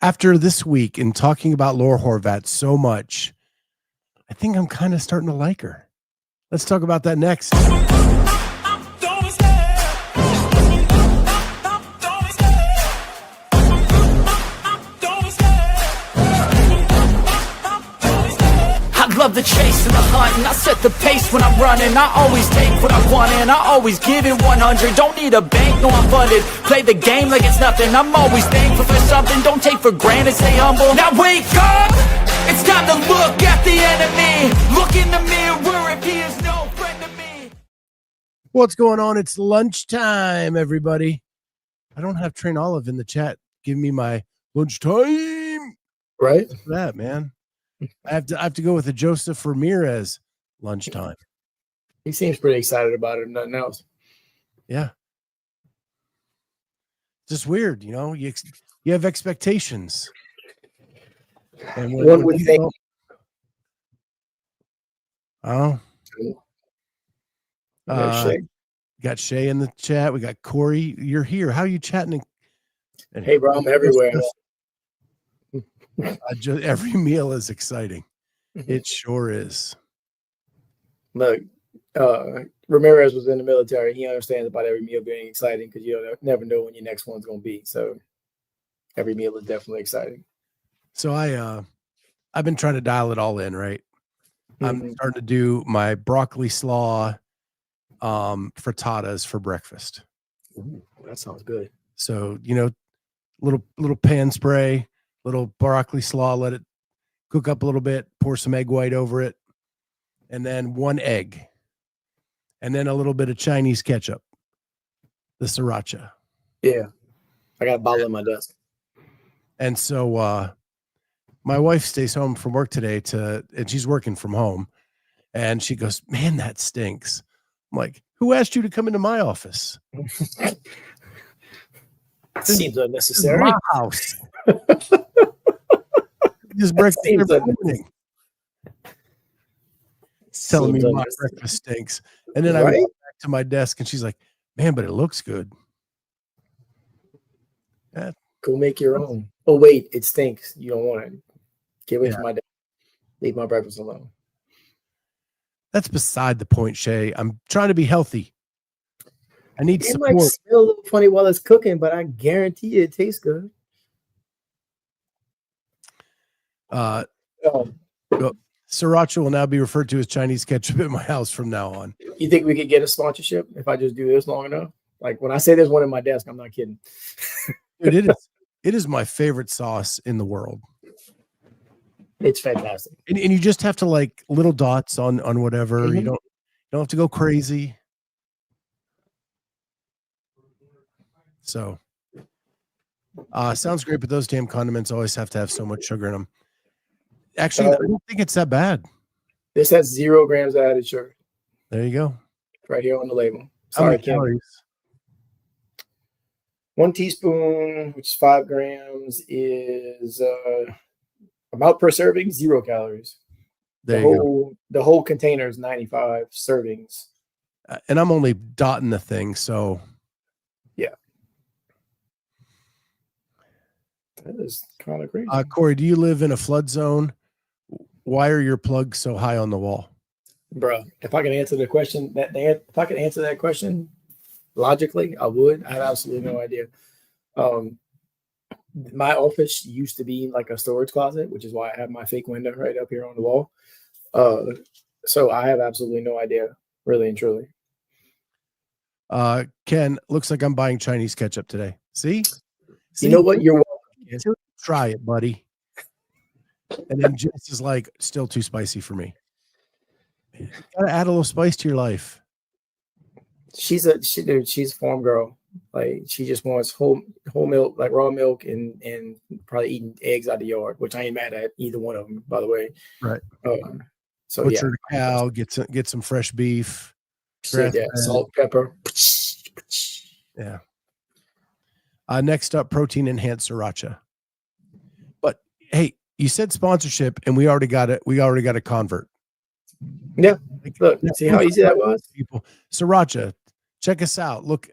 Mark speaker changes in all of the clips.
Speaker 1: After this week and talking about Laura Horvath so much, I think I'm kind of starting to like her. Let's talk about that next.
Speaker 2: Love the chase and the hunt, and I set the pace when I'm running. I always take what I want and I always give it 100. Don't need a bank, no I'm funded. Play the game like it's nothing. I'm always thankful for something. Don't take for granted, stay humble. Now wake up! It's time to look at the enemy. Look in the mirror if he is no friend to me.
Speaker 1: What's going on? It's lunchtime, everybody. I don't have Train Olive in the chat. Give me my lunchtime.
Speaker 3: Right?
Speaker 1: What's that, man? I have to go with the Joseph Ramirez lunchtime.
Speaker 3: He seems pretty excited about it, if nothing else.
Speaker 1: Yeah. Just weird, you know. You have expectations. And
Speaker 3: one would think.
Speaker 1: Oh. Got Shay in the chat. We got Cory. You're here. How are you chatting?
Speaker 3: Hey, bro, I'm everywhere.
Speaker 1: Every meal is exciting. It sure is.
Speaker 3: Look, Ramirez was in the military. He understands about every meal being exciting because you never know when your next one's going to be. So every meal is definitely exciting.
Speaker 1: So I've been trying to dial it all in, right? I'm starting to do my broccoli slaw frittatas for breakfast.
Speaker 3: Ooh, that sounds good.
Speaker 1: So, little pan spray, little broccoli slaw, let it cook up a little bit, pour some egg white over it, and then one egg, and then a little bit of Chinese ketchup, the sriracha.
Speaker 3: Yeah, I got a bottle in my desk.
Speaker 1: And so my wife stays home from work today and she's working from home, and she goes, "Man, that stinks." I'm like, "Who asked you to come into my office?"
Speaker 3: Seems unnecessary.
Speaker 1: My house. Just breakfast every morning. Telling me my breakfast stinks. And then I went back to my desk and she's like, "Man, but it looks good." Yeah.
Speaker 3: Go make your own. Oh, wait, it stinks. You don't want it. Get away from my desk. Leave my breakfast alone.
Speaker 1: That's beside the point, Shay. I'm trying to be healthy. I need support.
Speaker 3: It might smell a little funny while it's cooking, but I guarantee it tastes good.
Speaker 1: Sriracha will now be referred to as Chinese ketchup at my house from now on.
Speaker 3: You think we could get a sponsorship if I just do this long enough? Like when I say there's one in my desk, I'm not kidding.
Speaker 1: Dude, it is my favorite sauce in the world.
Speaker 3: It's fantastic.
Speaker 1: And you just have to like little dots on whatever. Mm-hmm. You don't have to go crazy. So sounds great, but those damn condiments always have to have so much sugar in them. Actually, I don't think it's that bad.
Speaker 3: This has 0 grams of added sugar.
Speaker 1: There you go.
Speaker 3: Right here on the label.
Speaker 1: Sorry, calories.
Speaker 3: 1 teaspoon, which is 5 grams, is about per serving, 0 calories. The whole container is 95 servings.
Speaker 1: And I'm only dotting the thing, so
Speaker 3: yeah. That is kind of crazy.
Speaker 1: Cory, do you live in a flood zone? Why are your plugs so high on the wall?
Speaker 3: Bro, if I could answer the question, if I could answer that question logically, I would. I have absolutely no idea. My office used to be like a storage closet, which is why I have my fake window right up here on the wall. So I have absolutely no idea, really and truly.
Speaker 1: Ken, looks like I'm buying Chinese ketchup today. See?
Speaker 3: You know what? You're welcome.
Speaker 1: Try it, buddy. And then Jess is like, still too spicy for me. Man, you gotta add a little spice to your life.
Speaker 3: She's a farm girl. Like she just wants whole milk, like raw milk, and probably eating eggs out of the yard, which I ain't mad at either one of them, by the way.
Speaker 1: Right.
Speaker 3: So
Speaker 1: butcher the cow, get some fresh beef,
Speaker 3: salt, pepper.
Speaker 1: Yeah. Next up, protein enhanced sriracha. But hey, you said sponsorship, and we already got it. We already got a convert.
Speaker 3: Yeah. Look, see how easy that was?
Speaker 1: People, sriracha, check us out. Look,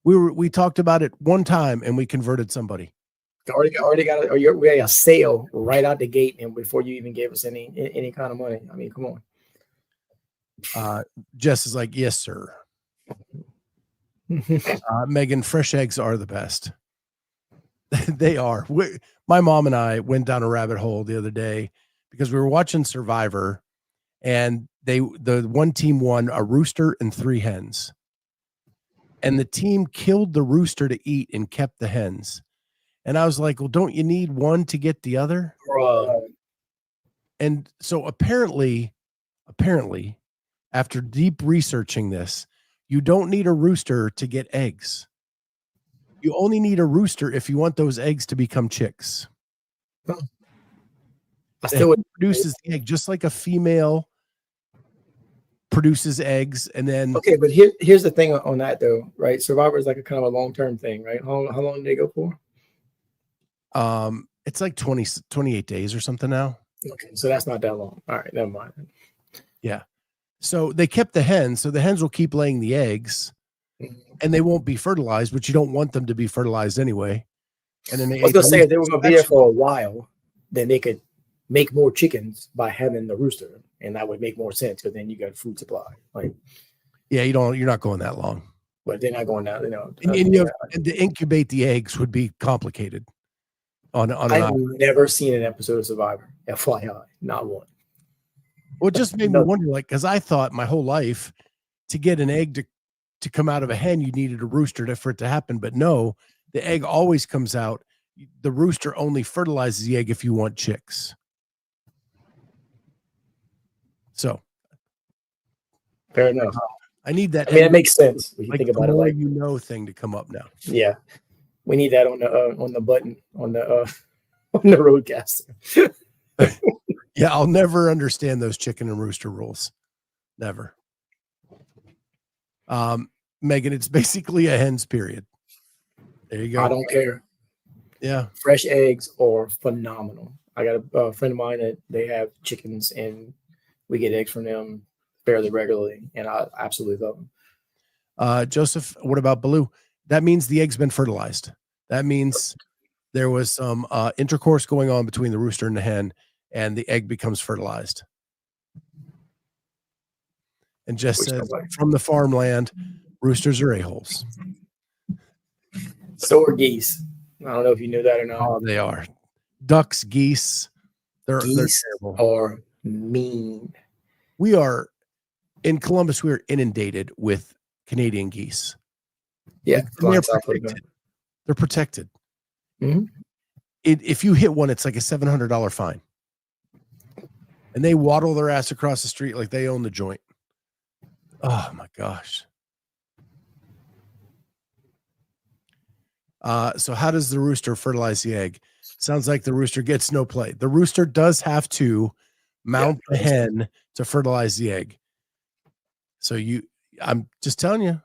Speaker 1: we talked about it one time, and we converted somebody.
Speaker 3: Already got we had a sale right out the gate, and before you even gave us any kind of money. I mean, come
Speaker 1: on. Jess is like, yes, sir. Megan, fresh eggs are the best. They are. My mom and I went down a rabbit hole the other day because we were watching Survivor, and the one team won a rooster and 3 hens, and the team killed the rooster to eat and kept the hens. And I was like, well, don't you need one to get the other? And so apparently, after deep researching this, you don't need a rooster to get eggs. You only need a rooster if you want those eggs to become chicks. It produces the egg just like a female produces eggs, and then
Speaker 3: okay. But here's the thing on that though, right? Survivor is like a kind of a long-term thing, right? How long did they go for?
Speaker 1: It's like 28 days or something now.
Speaker 3: Okay, so that's not that long. All right, never mind.
Speaker 1: Yeah. So they kept the hens, so the hens will keep laying the eggs, and they won't be fertilized, but you don't want them to be fertilized anyway. And then I was
Speaker 3: gonna say if they were gonna be there for a while, then they could make more chickens by having the rooster, and that would make more sense because then you got food supply. Like,
Speaker 1: yeah, you're not going that long.
Speaker 3: But they're not going down,
Speaker 1: and to incubate the eggs would be complicated.
Speaker 3: I've never seen an episode of Survivor, FYI, not one.
Speaker 1: Well, it just made me wonder, like, because I thought my whole life to get an egg to come out of a hen, you needed a rooster for it to happen. But no, the egg always comes out. The rooster only fertilizes the egg if you want chicks. So,
Speaker 3: fair enough.
Speaker 1: I need that.
Speaker 3: I mean, it makes sense. When you
Speaker 1: like
Speaker 3: think about it, like
Speaker 1: thing to come up now.
Speaker 3: Yeah, we need that on the button on the roadcaster.
Speaker 1: Yeah, I'll never understand those chicken and rooster rules. Never. Megan, it's basically a hens period. There you go.
Speaker 3: I don't care.
Speaker 1: Yeah.
Speaker 3: Fresh eggs are phenomenal. I got a friend of mine that they have chickens, and we get eggs from them fairly regularly, and I absolutely love them.
Speaker 1: Joseph, what about Baloo? That means the egg's been fertilized. That means there was some intercourse going on between the rooster and the hen, and the egg becomes fertilized. And Jess says, from the farmland, roosters are a-holes.
Speaker 3: So are geese. I don't know if you knew that or not.
Speaker 1: Oh, they are. Ducks, geese, they're terrible.
Speaker 3: Or mean.
Speaker 1: We are in Columbus. We are inundated with Canadian geese.
Speaker 3: Yeah,
Speaker 1: they're protected. They're protected.
Speaker 3: Mm-hmm.
Speaker 1: If you hit one, it's like a $700 fine. And they waddle their ass across the street like they own the joint. Oh my gosh. So how does the rooster fertilize the egg? Sounds like the rooster gets no play. The rooster does have to mount the hen to fertilize the egg. So I'm just telling you.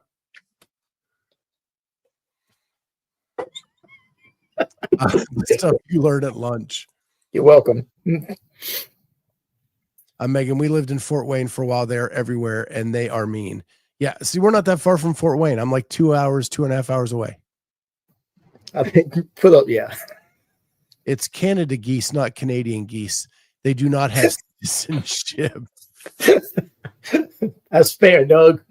Speaker 1: Stuff you learn at lunch.
Speaker 3: You're welcome.
Speaker 1: Megan, we lived in Fort Wayne for a while. They're everywhere, and they are mean. Yeah, see, we're not that far from Fort Wayne. I'm like 2.5 hours away.
Speaker 3: I think put up, yeah.
Speaker 1: It's Canada geese, not Canadian geese. They do not have citizenship.
Speaker 3: That's fair, Doug.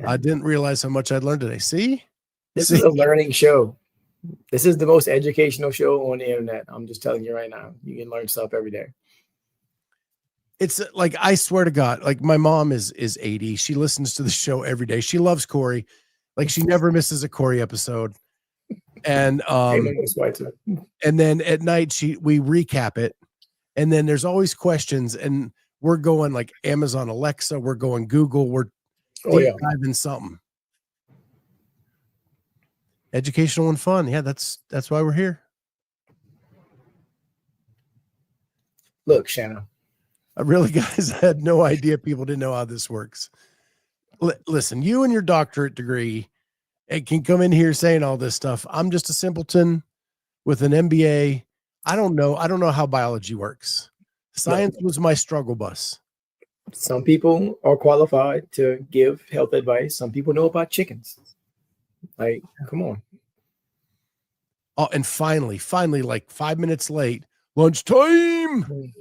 Speaker 1: I didn't realize how much I'd learned today. See?
Speaker 3: This is a learning show. This is the most educational show on the internet. I'm just telling you right now. You can learn stuff every day.
Speaker 1: It's like, I swear to God, like my mom is 80. She listens to the show every day. She loves Cory. Like she never misses a Cory episode. And and then at night we recap it. And then there's always questions, and we're going like Amazon Alexa, we're going Google, we're diving something. Educational and fun. Yeah, that's why we're here.
Speaker 3: Look, Shanna.
Speaker 1: I really, guys, had no idea people didn't know how this works. Listen, you and your doctorate degree can come in here saying all this stuff. I'm just a simpleton with an MBA. I don't know how biology works. Science was my struggle bus.
Speaker 3: Some people are qualified to give health advice. Some people know about chickens. Like, come on.
Speaker 1: Oh, and finally, like 5 minutes late, lunchtime.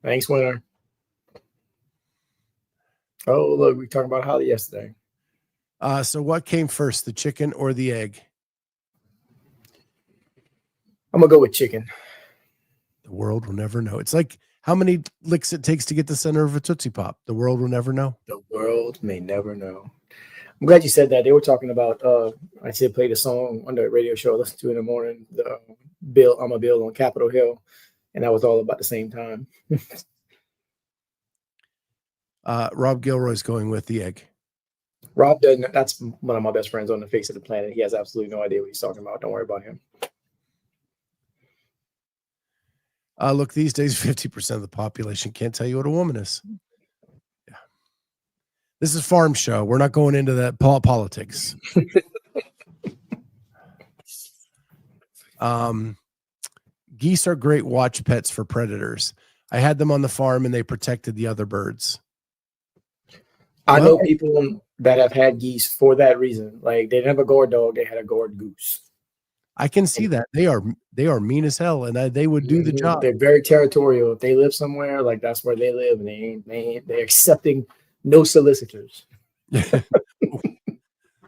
Speaker 3: Thanks, winner. Oh, look, we talked about Holli yesterday.
Speaker 1: So what came first, the chicken or the egg?
Speaker 3: I'm gonna go with chicken.
Speaker 1: The world will never know. It's like how many licks it takes to get the center of a Tootsie Pop. The world will never know.
Speaker 3: The world may never know. I'm glad you said that. They were talking about, I said play the song on the radio show I listened to in the morning, the Bill, I'm a Bill on Capitol Hill. And that was all about the same time.
Speaker 1: Rob Gilroy's going with the egg.
Speaker 3: Rob doesn't. That's one of my best friends on the face of the planet. He has absolutely no idea what he's talking about. Don't worry about him.
Speaker 1: Look, these days, 50% of the population can't tell you what a woman is. Yeah. This is Farm Show. We're not going into that politics. Geese are great watch pets for predators. I had them on the farm and they protected the other birds.
Speaker 3: I know people that have had geese for that reason. Like they didn't have a guard dog, they had a guard goose.
Speaker 1: I can see that. They are mean as hell, and they would do the job.
Speaker 3: They're very territorial. If they live somewhere, like that's where they live, and they're accepting no solicitors.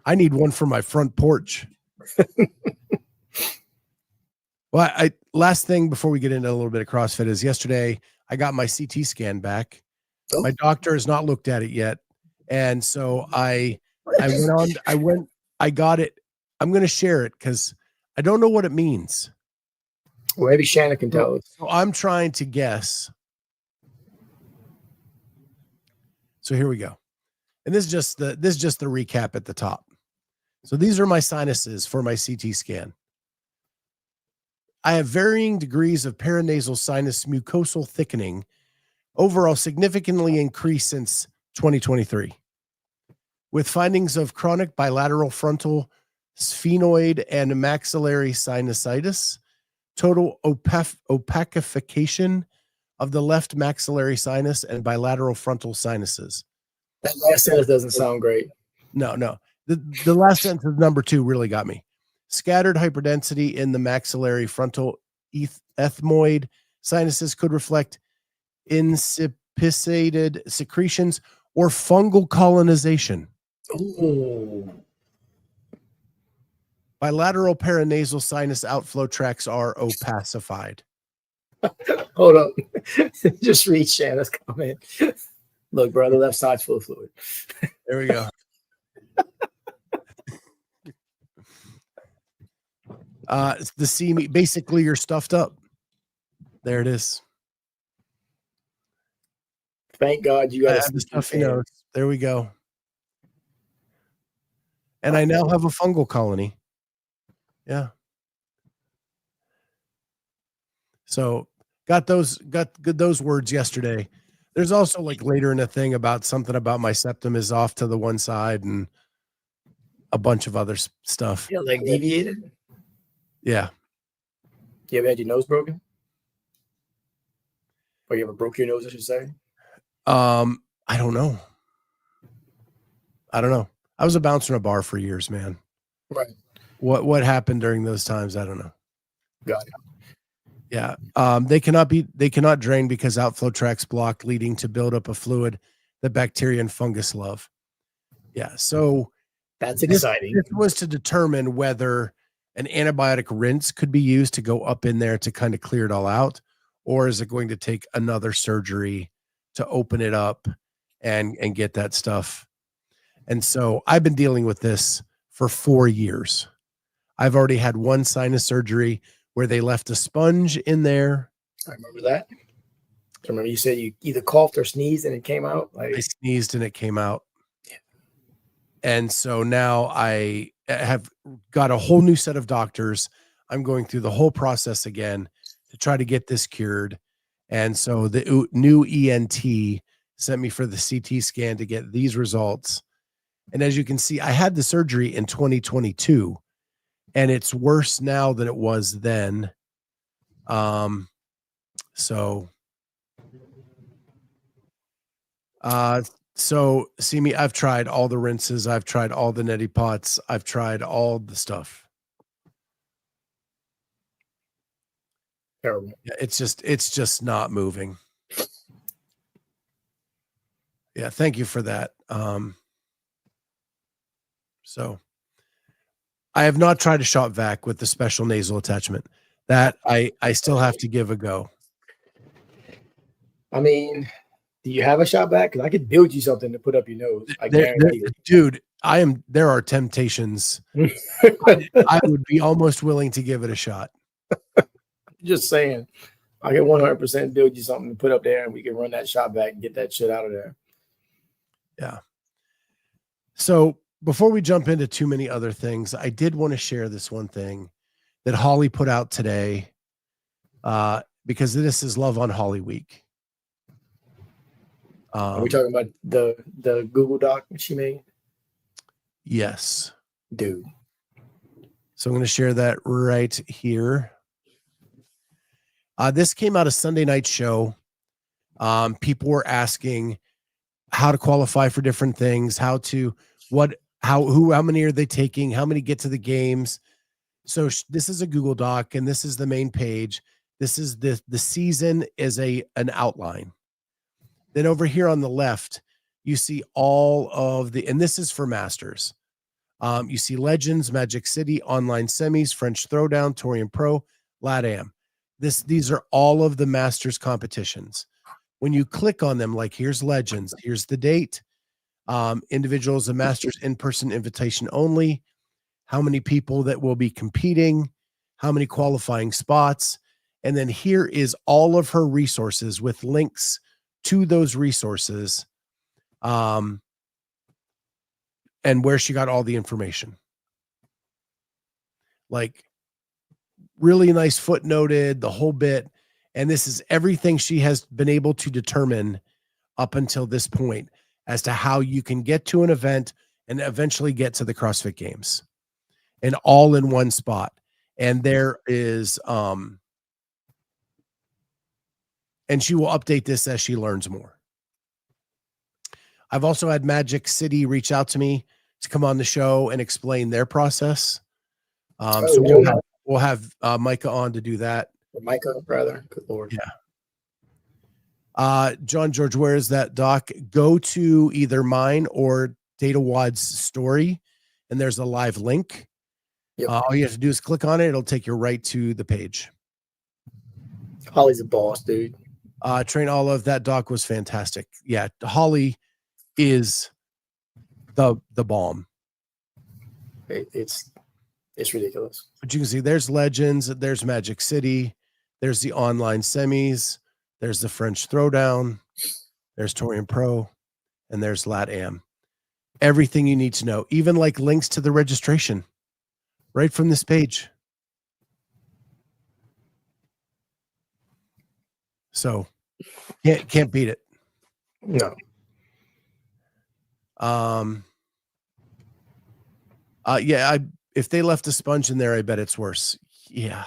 Speaker 1: I need one for my front porch. Well, last thing before we get into a little bit of CrossFit is yesterday I got my CT scan back. Oh. My doctor has not looked at it yet, and so I got it. I'm going to share it because I don't know what it means.
Speaker 3: Well, maybe Shannon can tell us.
Speaker 1: So I'm trying to guess. So here we go. And this is just the recap at the top. So these are my sinuses for my CT scan. I have varying degrees of paranasal sinus mucosal thickening, overall significantly increased since 2023, with findings of chronic bilateral frontal sphenoid and maxillary sinusitis, total opacification of the left maxillary sinus and bilateral frontal sinuses.
Speaker 3: That last sentence doesn't sound great.
Speaker 1: No. The last sentence of number 2 really got me. Scattered hyperdensity in the maxillary frontal ethmoid sinuses could reflect insipid secretions or fungal colonization.
Speaker 3: Ooh.
Speaker 1: Bilateral paranasal sinus outflow tracts are opacified.
Speaker 3: Hold up. Just read Shannon's comment. Look, bro, the left side's full of fluid.
Speaker 1: There we go. It's the C meat. Basically, you're stuffed up. There it is.
Speaker 3: Thank God you got
Speaker 1: the stuffy nose. There we go. And I now have a fungal colony. Yeah. So got those words yesterday. There's also like later in a thing about something about my septum is off to the one side and a bunch of other stuff.
Speaker 3: Yeah, like deviated.
Speaker 1: Yeah.
Speaker 3: You ever had your nose broken? Or you ever broke your nose, I should say?
Speaker 1: I don't know. I was a bouncer in a bar for years, man.
Speaker 3: Right.
Speaker 1: What happened during those times? I don't know.
Speaker 3: Got it.
Speaker 1: Yeah. They cannot drain because outflow tracts blocked, leading to buildup of fluid that bacteria and fungus love. Yeah. So
Speaker 3: that's exciting.
Speaker 1: This was to determine whether an antibiotic rinse could be used to go up in there to kind of clear it all out, or is it going to take another surgery to open it up and get that stuff? And so I've been dealing with this for 4 years. I've already had one sinus surgery where they left a sponge in there.
Speaker 3: I remember that. I remember you said you either coughed or sneezed and it came out.
Speaker 1: I sneezed and it came out. Yeah. And so now I have got a whole new set of doctors. I'm going through the whole process again to try to get this cured. And so the new ENT sent me for the CT scan to get these results. And as you can see, I had the surgery in 2022 and it's worse now than it was then. So So see me, I've tried all the rinses, I've tried all the neti pots, I've tried all the stuff.
Speaker 3: Terrible.
Speaker 1: Yeah, it's just not moving. Yeah, thank you for that. So I have not tried a shop vac with the special nasal attachment. That I still have to give a go.
Speaker 3: I mean, do you have a shop vac? Because I could build you something to put up your nose. I guarantee you.
Speaker 1: Dude, there are temptations. I would be almost willing to give it a shot.
Speaker 3: Just saying. I can 100% build you something to put up there and we can run that shop vac and get that shit out of there.
Speaker 1: Yeah. So before we jump into too many other things, I did want to share this one thing that Holli put out today, because this is Love on Holli Week.
Speaker 3: Are we talking about the Google Doc that she made?
Speaker 1: Yes.
Speaker 3: Dude.
Speaker 1: So I'm going to share that right here. This came out of Sunday night show. People were asking how to qualify for different things, how many are they taking, how many get to the games. So this is a Google Doc, and this is the main page. This is the season is an outline. Then over here on the left, you see all of and this is for Masters. You see Legends, Magic City, Online Semis, French Throwdown, Torian Pro, LATAM. These are all of the Masters competitions. When you click on them, like here's Legends, here's the date, individuals and Masters in-person invitation only, how many people that will be competing, how many qualifying spots, and then here is all of her resources with links to those resources, and where she got all the information. Like really nice footnoted, the whole bit. And this is everything she has been able to determine up until this point as to how you can get to an event and eventually get to the CrossFit Games, and all in one spot. And there is, and she will update this as she learns more. I've also had Magic City reach out to me to come on the show and explain their process. So we'll have Micah on to do that.
Speaker 3: Micah, rather. Good Lord.
Speaker 1: Yeah. John George, where is that doc? Go to either mine or Data Wad's story, and there's a live link.
Speaker 3: Yep.
Speaker 1: All you have to do is click on it. It'll take you right to the page.
Speaker 3: Holli's a boss, dude.
Speaker 1: Train Olive, that doc was fantastic. Yeah, Holli is the bomb.
Speaker 3: It's ridiculous.
Speaker 1: But you can see there's Legends, there's Magic City, there's the Online Semis, there's the French Throwdown, there's Torian Pro, and there's LATAM. Everything you need to know, even like links to the registration right from this page. So can't beat it.
Speaker 3: No.
Speaker 1: Yeah, if they left a sponge in there, I bet it's worse. Yeah.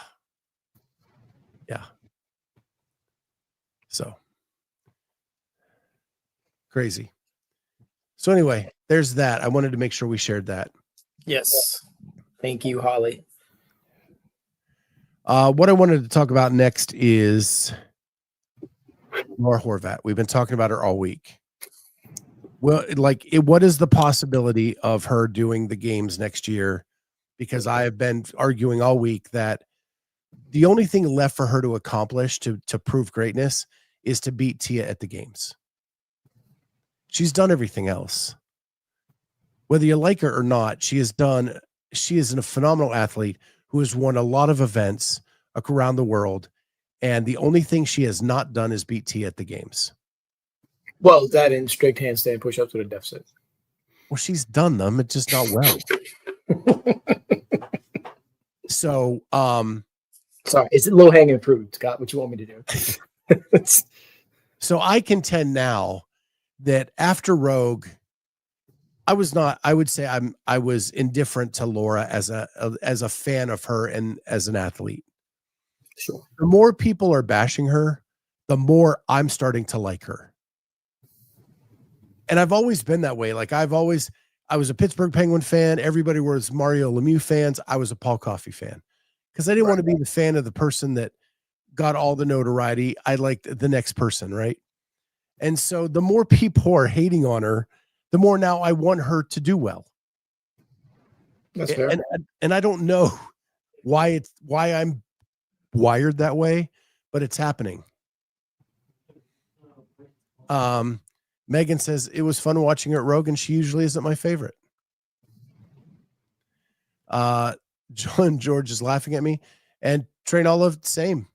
Speaker 1: So crazy. So anyway, there's that. I wanted to make sure we shared that.
Speaker 3: Yes. Thank you, Holli.
Speaker 1: What I wanted to talk about next is Laura Horvath. We've been talking about her all week. Well, what is the possibility of her doing the games next year? Because I have been arguing all week that the only thing left for her to accomplish to prove greatness is to beat Tia at the games. She's done everything else. Whether you like her or not, she is a phenomenal athlete who has won a lot of events around the world. And the only thing she has not done is beat Tia at the games.
Speaker 3: Well, that and strict handstand push-ups with a deficit.
Speaker 1: Well, she's done them. It's just not well. So,
Speaker 3: sorry, it's a low hanging fruit, Scott. What you want me to do?
Speaker 1: So I contend now that after Rogue, I would say I was indifferent to Laura as a fan of her and as an athlete.
Speaker 3: Sure.
Speaker 1: The more people are bashing her, the more I'm starting to like her. And I've always been that way. Like I was a Pittsburgh Penguin fan. Everybody was Mario Lemieux fans. I was a Paul Coffey fan because I didn't want to be the fan of the person that got all the notoriety. I liked the next person, right? And so the more people are hating on her, the more now I want her to do well.
Speaker 3: That's fair.
Speaker 1: And I don't know why I'm wired that way, but it's happening. Megan says it was fun watching her at Rogan. She usually isn't my favorite. John George is laughing at me, and Train Olive, same.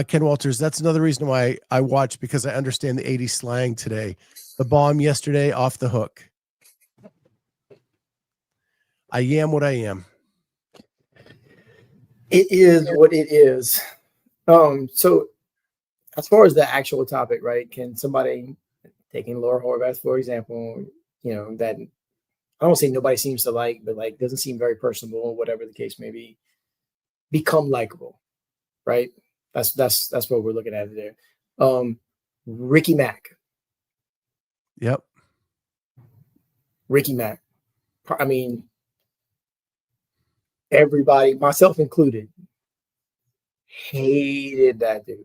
Speaker 1: Ken Walters, that's another reason why I watch, because I understand the 80s slang today. The bomb yesterday, off the hook. I am what I am.
Speaker 3: It is what it is. So as far as the actual topic, right? Can somebody, taking Laura Horvath, for example, that I don't say nobody seems to like, but like doesn't seem very personable or whatever the case may be, become likable, right? That's what we're looking at there. Ricky Mack.
Speaker 1: Yep.
Speaker 3: Ricky Mack. I mean, everybody, myself included, hated that dude.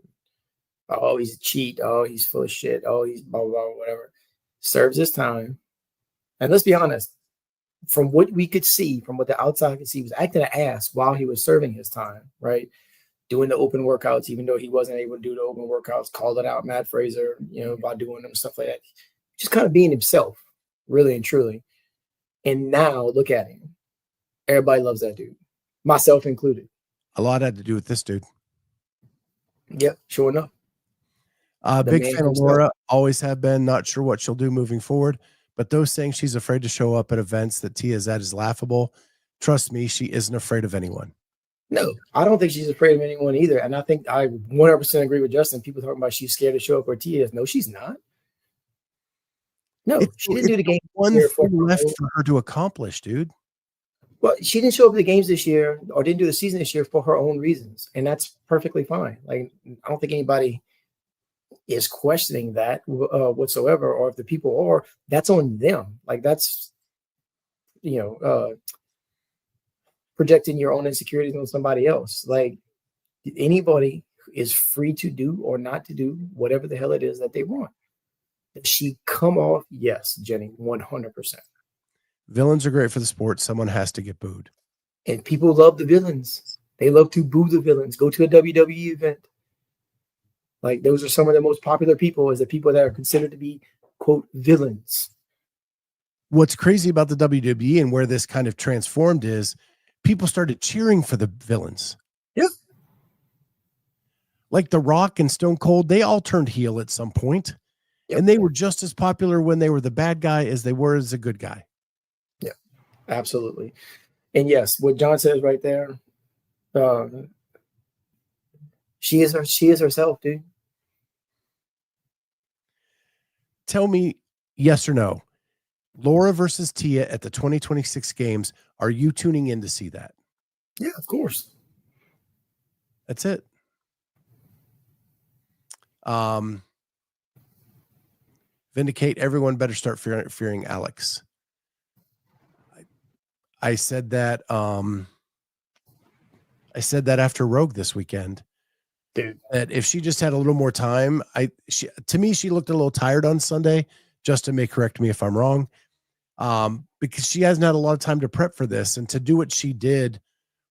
Speaker 3: Oh, he's a cheat. Oh, he's full of shit. Oh, he's blah, blah, blah, whatever. Serves his time. And let's be honest, from what we could see, from what the outside could see, he was acting an ass while he was serving his time, right? Doing the open workouts, even though he wasn't able to do the open workouts, called it out Matt Fraser, by doing them, stuff like that. Just kind of being himself, really and truly. And now look at him. Everybody loves that dude, myself included.
Speaker 1: A lot had to do with this dude.
Speaker 3: Yep, sure enough.
Speaker 1: Big fan of Laura, always have been. Not sure what she'll do moving forward, but those saying she's afraid to show up at events that Tia's at is laughable. Trust me, she isn't afraid of anyone.
Speaker 3: No, I don't think she's afraid of anyone either. And I think I 100% agree with Justin. People talking about she's scared to show up where Tia is. No, she's not. No, she didn't do the game.
Speaker 1: One thing left for her to accomplish, dude.
Speaker 3: Well, she didn't show up at the games this year or didn't do the season this year for her own reasons. And that's perfectly fine. Like, I don't think anybody is questioning that whatsoever. Or if the people are, that's on them. Like, that's, projecting your own insecurities on somebody else. Like, anybody is free to do or not to do whatever the hell it is that they want. Does she come off? Yes, Jenny, 100%.
Speaker 1: Villains are great for the sport. Someone has to get booed.
Speaker 3: And people love the villains. They love to boo the villains. Go to a WWE event. Like, those are some of the most popular people, is the people that are considered to be, quote, villains.
Speaker 1: What's crazy about the WWE and where this kind of transformed is people started cheering for the villains.
Speaker 3: Yep.
Speaker 1: Like The Rock and Stone Cold, they all turned heel at some point. Yep. And they were just as popular when they were the bad guy as they were as a good guy.
Speaker 3: Yeah, absolutely. And yes, what John says right there, she is herself, dude.
Speaker 1: Tell me yes or no. Laura versus Tia at the 2026 games. Are you tuning in to see that?
Speaker 3: Yeah, of course.
Speaker 1: That's it. Vindicate. Everyone better start fearing Alex. I said that. I said that after Rogue this weekend.
Speaker 3: Dude.
Speaker 1: That if she just had a little more time, to me, she looked a little tired on Sunday. Justin may correct me if I'm wrong. Because she hasn't had a lot of time to prep for this, and to do what she did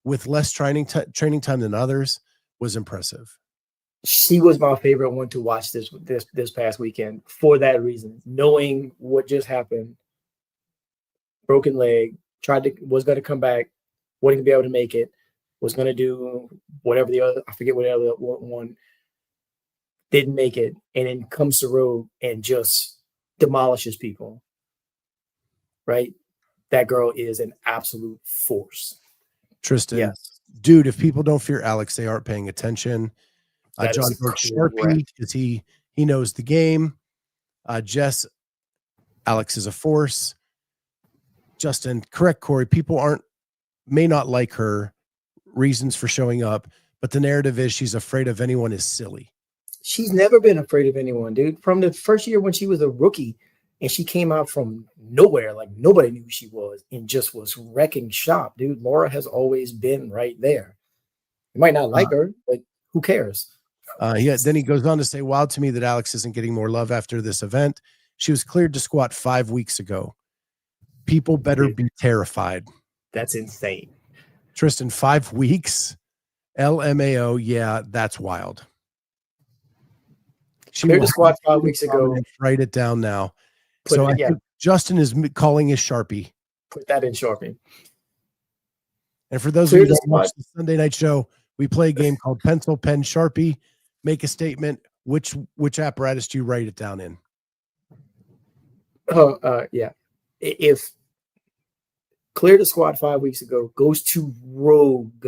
Speaker 1: with less training time than others was impressive.
Speaker 3: She was my favorite one to watch this past weekend for that reason. Knowing what just happened, broken leg, was going to come back, wasn't going to be able to make it, was going to do whatever the other, I forget what the other one, didn't make it, and then comes to Rogue and just demolishes people. Right? That girl is an absolute force.
Speaker 1: Tristan,
Speaker 3: yes.
Speaker 1: Dude, if people don't fear Alex, they aren't paying attention. John Sharpie, because he knows the game. Jess, Alex is a force. Justin, correct, Cory. People may not like her reasons for showing up, but the narrative is she's afraid of anyone is silly.
Speaker 3: She's never been afraid of anyone, dude. From the first year when she was a rookie and she came out from nowhere, like nobody knew who she was and just was wrecking shop, dude. Laura has always been right there. You might not like her, but who cares?
Speaker 1: Then he goes on to say, wild to me that Alex isn't getting more love after this event. She was cleared to squat 5 weeks ago. People better be terrified.
Speaker 3: That's insane.
Speaker 1: Tristan, 5 weeks? LMAO, yeah, that's wild. She
Speaker 3: cleared to squat 5 weeks ago.
Speaker 1: Write it down now. I think Justin is calling his Sharpie.
Speaker 3: Put that in Sharpie.
Speaker 1: And for those of you who don't watch the Sunday night show, we play a game called Pencil, Pen, Sharpie. Make a statement. Which apparatus do you write it down in?
Speaker 3: Yeah. If cleared to squat 5 weeks ago, goes to Rogue,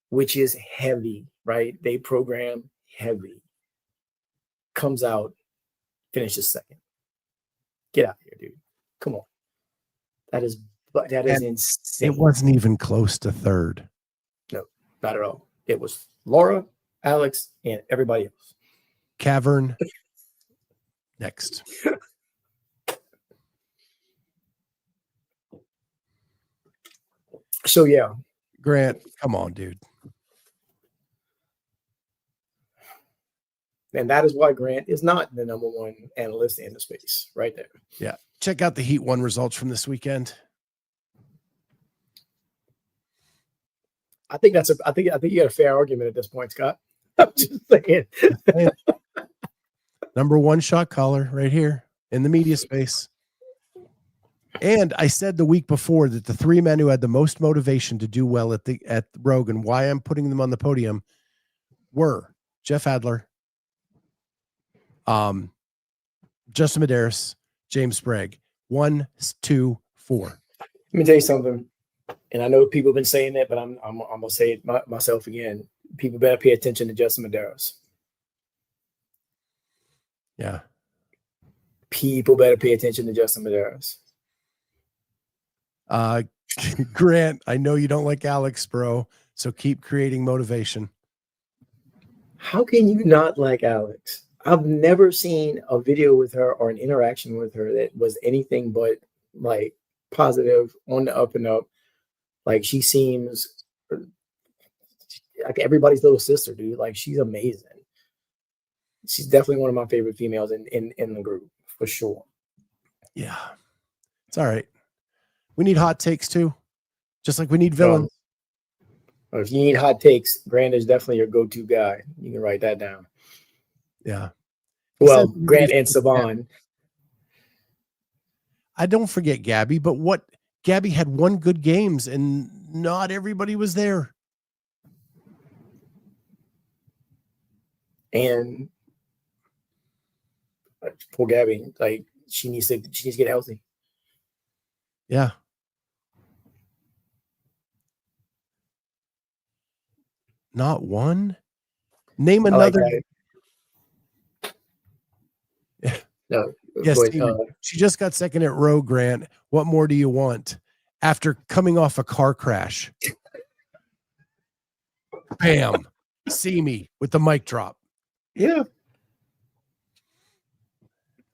Speaker 3: which is heavy, right? They program heavy. Comes out, finishes second. Get out of here, dude. Come on. That is insane.
Speaker 1: It wasn't even close to third.
Speaker 3: No, not at all. It was Laura, Alex, and everybody else.
Speaker 1: Cavern. Next.
Speaker 3: So, yeah.
Speaker 1: Grant, come on, dude.
Speaker 3: And that is why Grant is not the number one analyst in the space, right there.
Speaker 1: Yeah. Check out the Heat 1 results from this weekend.
Speaker 3: I think you got a fair argument at this point, Scott. I'm just saying.
Speaker 1: Number one shot caller right here in the media space. And I said the week before that the three men who had the most motivation to do well at Rogue, and why I'm putting them on the podium, were Jeff Adler, Justin Medeiros, James Sprague. 1, 2, 4.
Speaker 3: Let me tell you something. And I know people have been saying that, but I'm gonna say it myself again. People better pay attention to Justin Medeiros.
Speaker 1: Yeah.
Speaker 3: People better pay attention to Justin Medeiros.
Speaker 1: Grant, I know you don't like Alex, bro, so keep creating motivation.
Speaker 3: How can you not like Alex? I've never seen a video with her or an interaction with her that was anything but like positive, on the up and up. Like, she seems like everybody's little sister, dude. Like, she's amazing. She's definitely one of my favorite females in the group, for sure.
Speaker 1: Yeah. It's all right. We need hot takes too, just like we need villains.
Speaker 3: If you need hot takes, Grant is definitely your go-to guy. You can write that down.
Speaker 1: Yeah.
Speaker 3: Well, Grant and Saban.
Speaker 1: I don't forget Gabby, but Gabby had one good games and not everybody was there.
Speaker 3: And poor Gabby, like she needs to get healthy.
Speaker 1: Yeah. Not one. Name another.
Speaker 3: Like no.
Speaker 1: Yes, she just got second at Rogue, Grant. What more do you want? After coming off a car crash. Bam. See me with the mic drop.
Speaker 3: Yeah.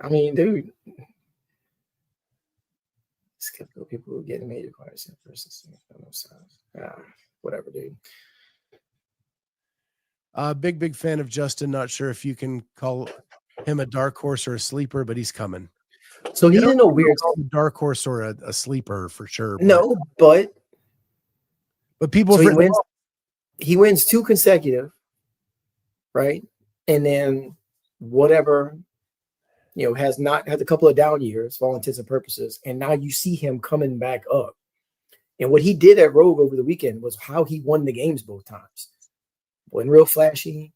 Speaker 3: I mean, dude. Skeptical people who get major choirs versus whatever, dude.
Speaker 1: Big fan of Justin. Not sure if you can call him a dark horse or a sleeper, but he's coming.
Speaker 3: So he's in a weird
Speaker 1: dark horse or a sleeper for sure.
Speaker 3: No, but
Speaker 1: people.
Speaker 3: So he wins 2 consecutive, right? And then whatever, has a couple of down years for all intents and purposes, and now you see him coming back up. And what he did at Rogue over the weekend was how he won the games both times. Wasn't real flashy.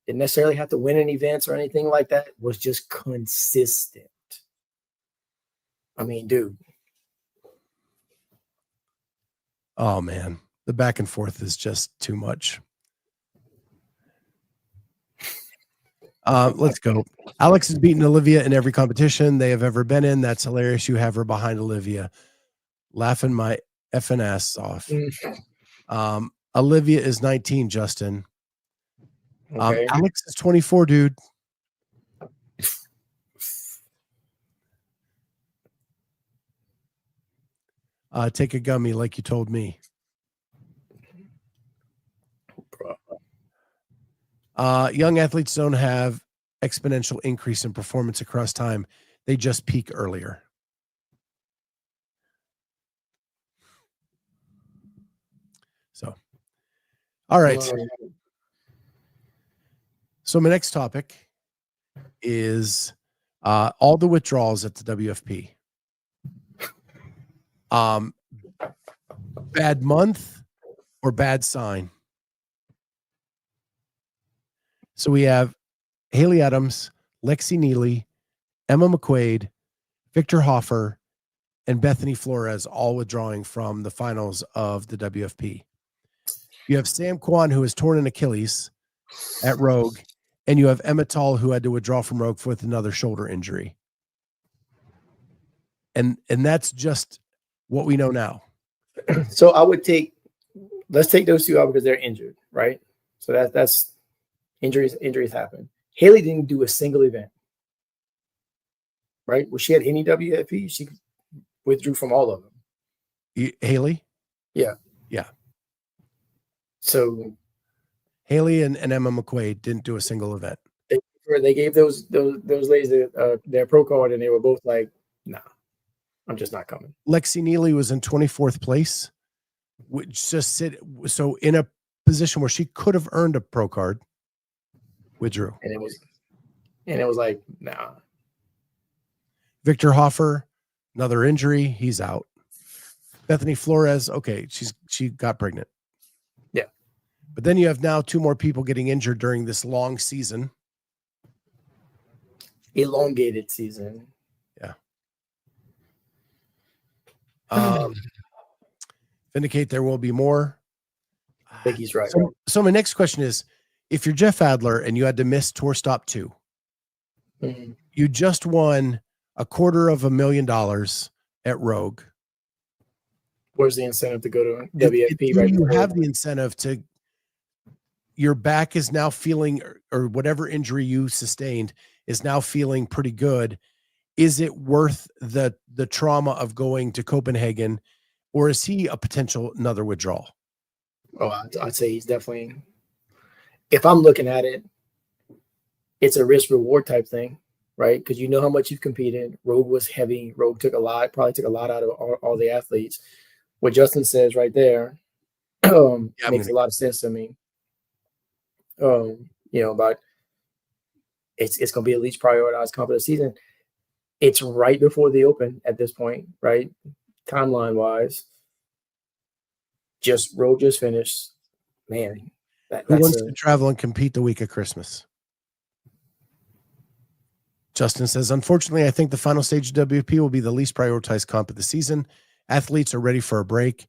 Speaker 3: Didn't necessarily have to win any events or anything like that. Was just consistent. I mean, dude.
Speaker 1: Oh, man. The back and forth is just too much. Let's go. Alex has beaten Olivia in every competition they have ever been in. That's hilarious. You have her behind Olivia. Laughing my effing ass off. Olivia is 19, Justin.
Speaker 3: Okay.
Speaker 1: Alex is 24, dude. Take a gummy like you told me. Young athletes don't have exponential increase in performance across time. They just peak earlier. So, all right. So my next topic is all the withdrawals at the WFP. Bad month or bad sign? So we have Haley Adams, Lexi Neely, Emma McQuaid, Victor Hoffer, and Bethany Flores all withdrawing from the finals of the WFP. You have Sam Kwan, who has torn an Achilles at Rogue, and you have Emma Tall, who had to withdraw from Rogue with another shoulder injury. And that's just what we know now.
Speaker 3: So I would let's take those two out because they're injured, right? So that's injuries happen. Haley didn't do a single event, right? Was she at any WFP? She withdrew from all of them.
Speaker 1: Haley?
Speaker 3: Yeah. So
Speaker 1: Haley and Emma McQuaid didn't do a single event.
Speaker 3: They gave those ladies their pro card, and they were both like, "Nah, I'm just not coming."
Speaker 1: Lexi Neely was in 24th place, which just so in a position where she could have earned a pro card, withdrew.
Speaker 3: And it was like, nah.
Speaker 1: Victor Hoffer, another injury, he's out. Bethany Flores, okay, she got pregnant.
Speaker 3: Yeah.
Speaker 1: But then you have now two more people getting injured during this long season.
Speaker 3: Elongated season.
Speaker 1: Yeah. Vindicate there will be more.
Speaker 3: I think he's right.
Speaker 1: So my next question is, if you're Jeff Adler and you had to miss Tour Stop 2, you just won $250,000 at Rogue.
Speaker 3: Where's the incentive to go to WFP? Right,
Speaker 1: you have the incentive to. Your back is now feeling, or whatever injury you sustained is now feeling pretty good. Is it worth the trauma of going to Copenhagen, or is he a potential another withdrawal?
Speaker 3: Oh, I'd say he's definitely. If I'm looking at it, it's a risk reward type thing, right? Because you know how much you've competed. Rogue was probably took a lot out of all the athletes. What Justin says right there makes a lot of sense to me. About it's going to be the least prioritized comp of the season. It's right before the Open at this point, right? Timeline wise, Rogue just finished. Man,
Speaker 1: who wants to travel and compete the week of Christmas? Justin says, unfortunately, I think the final stage of WP will be the least prioritized comp of the season. Athletes are ready for a break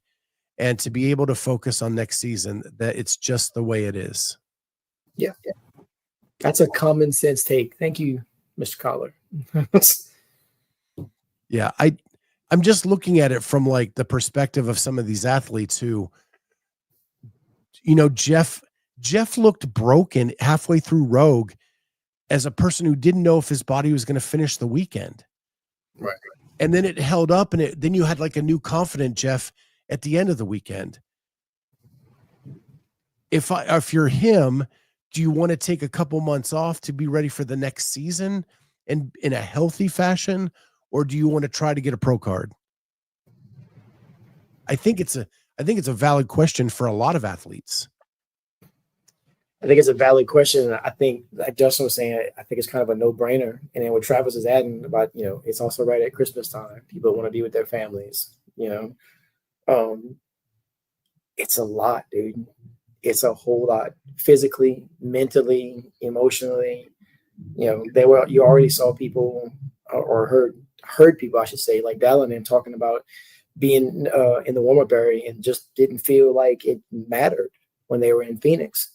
Speaker 1: and to be able to focus on next season, that it's just the way it is.
Speaker 3: Yeah. That's a common sense take. Thank you, Mr. Collar.
Speaker 1: Yeah. I'm just looking at it from like the perspective of some of these athletes who, Jeff looked broken halfway through Rogue as a person who didn't know if his body was going to finish the weekend.
Speaker 3: Right.
Speaker 1: And then it held up, and then you had like a new confident Jeff at the end of the weekend. If you're him, do you want to take a couple months off to be ready for the next season and in a healthy fashion, or do you want to try to get a pro card? I think it's a valid question for a lot of athletes.
Speaker 3: I think it's a valid question. I think, like Justin was saying, I think it's kind of a no-brainer. And then what Travis is adding about, it's also right at Christmas time. People want to be with their families, It's a lot, dude. It's a whole lot. Physically, mentally, emotionally. You already saw people or heard people, I should say, like Dallin and talking about being in the warm-up area and just didn't feel like it mattered when they were in Phoenix.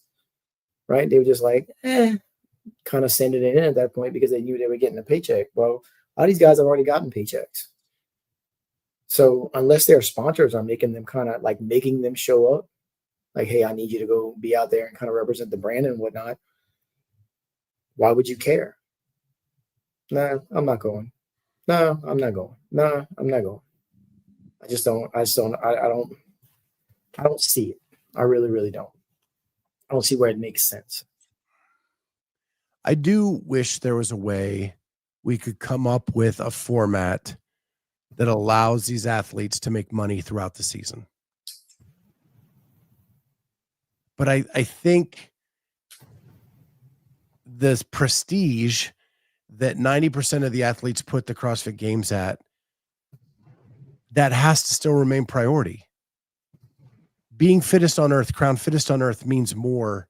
Speaker 3: Right? They were just like, kind of sending it in at that point because they knew they were getting a paycheck. Well, a lot of these guys have already gotten paychecks. So unless their sponsors are making them making them show up, like, hey, I need you to go be out there and kind of represent the brand and whatnot, Why would you care? Nah, I'm not going. No, I'm not going. No, I'm not going. I don't see it. I really, really don't. I don't see where it makes sense.
Speaker 1: I do wish there was a way we could come up with a format that allows these athletes to make money throughout the season. But I think this prestige that 90% of the athletes put the CrossFit Games at, that has to still remain priority. Being fittest on earth, crowned fittest on earth, means more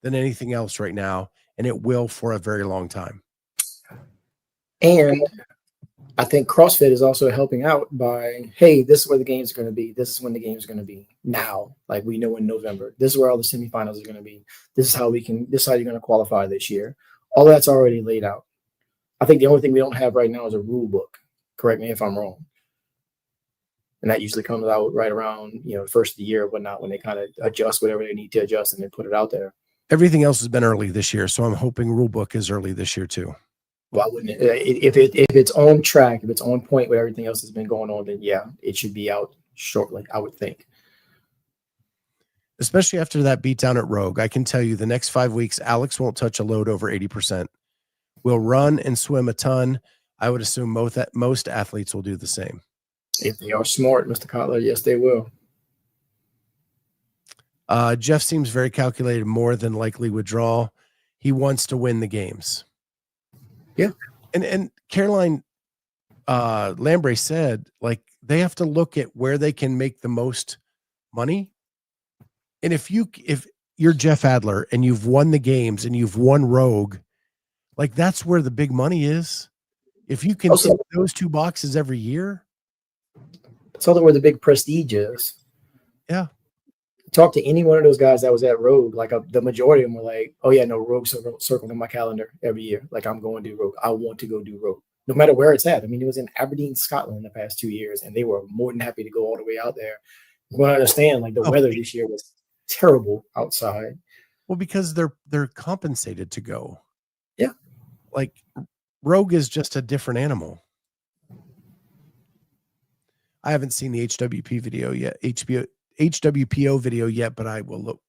Speaker 1: than anything else right now, and it will for a very long time.
Speaker 3: And I think CrossFit is also helping out by, hey, this is where the games are going to be. This is when the games are going to be now. Like we know in November, this is where all the semifinals are going to be. This is how you're going to qualify this year. All that's already laid out. I think the only thing we don't have right now is a rule book. Correct me if I'm wrong. And that usually comes out right around, the first of the year or whatnot, when they kind of adjust whatever they need to adjust and then put it out there.
Speaker 1: Everything else has been early this year, so I'm hoping rule book is early this year too.
Speaker 3: Why wouldn't it? If it's on track, if it's on point with everything else that's been going on, then yeah, it should be out shortly, I would think.
Speaker 1: Especially after that beatdown at Rogue, I can tell you the next 5 weeks, Alex won't touch a load over 80%. We'll run and swim a ton. I would assume most athletes will do the same.
Speaker 3: If they are smart, Mr. Kotler, yes, they will.
Speaker 1: Jeff seems very calculated, more than likely withdrawal. He wants to win the games.
Speaker 3: Yeah.
Speaker 1: And Caroline Lambre said, like, they have to look at where they can make the most money. And if you're Jeff Adler and you've won the games and you've won Rogue, like, that's where the big money is. If you can tick those two boxes every year.
Speaker 3: It's also where the big prestige is.
Speaker 1: Yeah.
Speaker 3: Talk to any one of those guys that was at Rogue. Like the majority of them were like, oh yeah, no, Rogue circled in my calendar every year. Like, I'm going to do Rogue. I want to go do Rogue. No matter where it's at. I mean, it was in Aberdeen, Scotland the past 2 years, and they were more than happy to go all the way out there. You want to understand, like, the weather this year was terrible outside.
Speaker 1: Well, because they're compensated to go.
Speaker 3: Yeah.
Speaker 1: Like, Rogue is just a different animal. I haven't seen the HWP video yet, HWPO video yet, but I will look.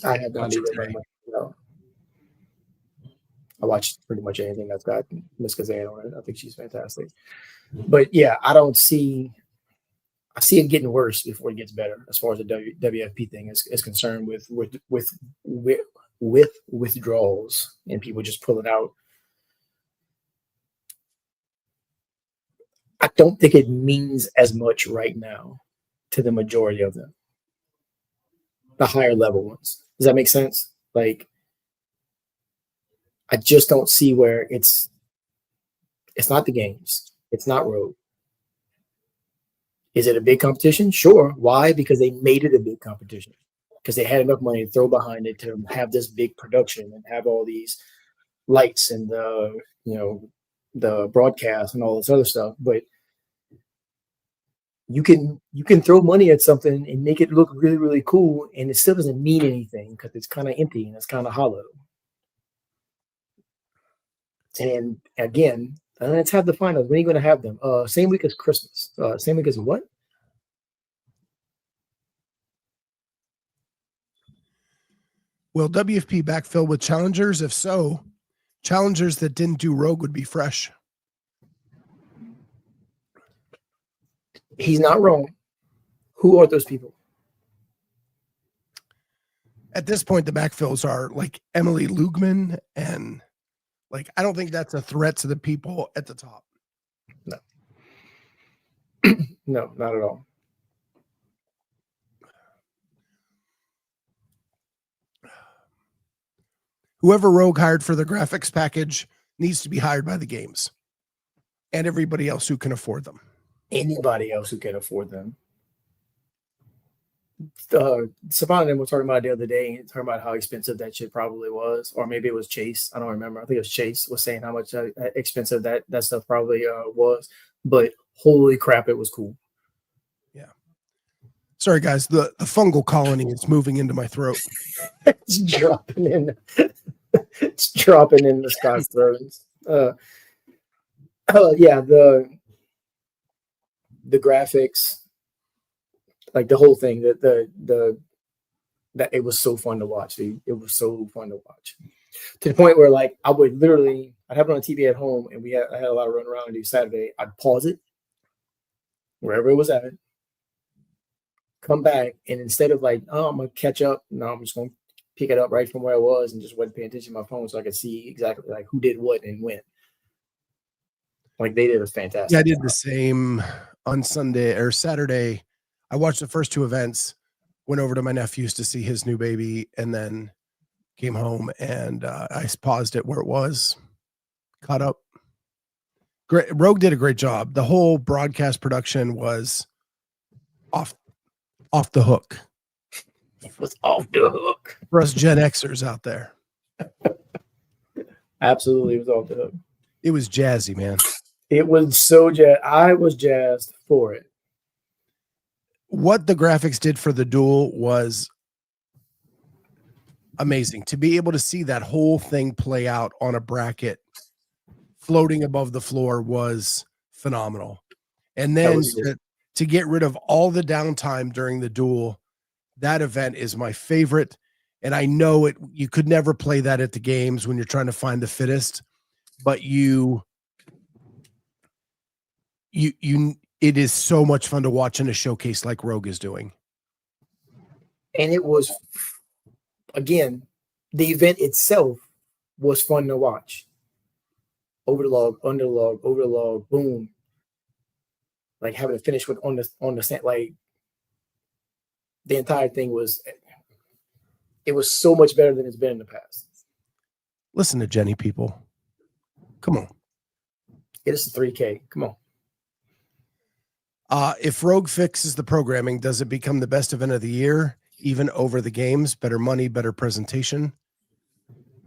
Speaker 3: I have not either. No. I watched pretty much anything that's got Miss Kazan on it. I think she's fantastic. But yeah, I see it getting worse before it gets better as far as the WFP thing is concerned with withdrawals and people just pulling out. I don't think it means as much right now to the majority of them, the higher level ones. Does that make sense? Like, I just don't see where it's not the games. It's not Rogue. Is it a big competition? Sure. Why? Because they made it a big competition. Because they had enough money to throw behind it to have this big production and have all these lights and the broadcast and all this other stuff. But you can throw money at something and make it look really, really cool, and it still doesn't mean anything because it's kind of empty and it's kind of hollow. And again, let's have the finals. When are you going to have them? Same week as Christmas. Same week as what?
Speaker 1: Will WFP backfill with challengers? If so, challengers that didn't do Rogue would be fresh.
Speaker 3: He's not wrong. Who are those people?
Speaker 1: At this point, the backfills are like Emily Lugman, and like, I don't think that's a threat to the people at the top.
Speaker 3: No. No, not at all.
Speaker 1: Whoever Rogue hired for the graphics package needs to be hired by the games and everybody else who can afford them.
Speaker 3: Anybody else who can afford them. Savannah and them were talking about it the other day, talking about how expensive that shit probably was, or maybe it was Chase. I don't remember. I think it was Chase was saying how much expensive that stuff probably was. But holy crap, it was cool.
Speaker 1: Yeah. Sorry, guys. The fungal colony is moving into my throat.
Speaker 3: It's dropping in. It's dropping in the sky burns. Yeah, the graphics, like the whole thing, that it was so fun to watch. It was so fun to watch, to the point where like I'd have it on TV at home, and I had a lot of run around and do Saturday. I'd pause it wherever it was at, come back, and instead of like, oh, I'm gonna catch up, no, I'm just gonna pick it up right from where I was and just wasn't paying attention to my phone, so I could see exactly like who did what and when. Like they did a fantastic.
Speaker 1: Yeah, I did the same on Sunday or Saturday. I watched the first two events, went over to my nephew's to see his new baby, and then came home and I paused it where it was, caught up. Great. Rogue did a great job. The whole broadcast production was off the hook.
Speaker 3: It was off the hook
Speaker 1: For us Gen Xers out there.
Speaker 3: Absolutely, it was off the hook.
Speaker 1: It was jazzy, man.
Speaker 3: It was so jazz. I was jazzed for it.
Speaker 1: What the graphics did for the duel was amazing. To be able to see that whole thing play out on a bracket floating above the floor was phenomenal. And then to get rid of all the downtime during the duel, that event is my favorite. And I know you could never play that at the games when you're trying to find the fittest, but it is so much fun to watch in a showcase like Rogue is doing.
Speaker 3: And it was, again, the event itself was fun to watch. Over the log, under the log, over the log, boom. Like having to finish with on the stand, like the entire thing was so much better than it's been in the past.
Speaker 1: Listen to Jenny, people. Come on.
Speaker 3: It is a 3K. Come on.
Speaker 1: If Rogue fixes the programming, does it become the best event of the year, even over the games? Better money, better presentation?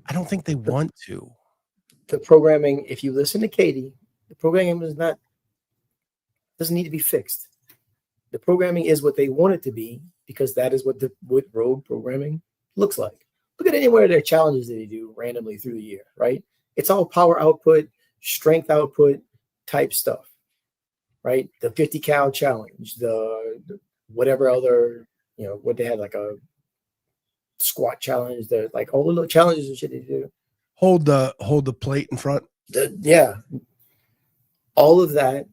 Speaker 1: I don't think they want to.
Speaker 3: The programming, if you listen to Katie, the programming doesn't need to be fixed. The programming is what they want it to be, because that is what Rogue programming looks like. Look at anywhere there are challenges that they do randomly through the year, right? It's all power output, strength output type stuff, right? The 50 cal challenge, the whatever other, what they had, like a squat challenge, like all the little challenges and shit they do.
Speaker 1: Hold the plate in front.
Speaker 3: Yeah. All of that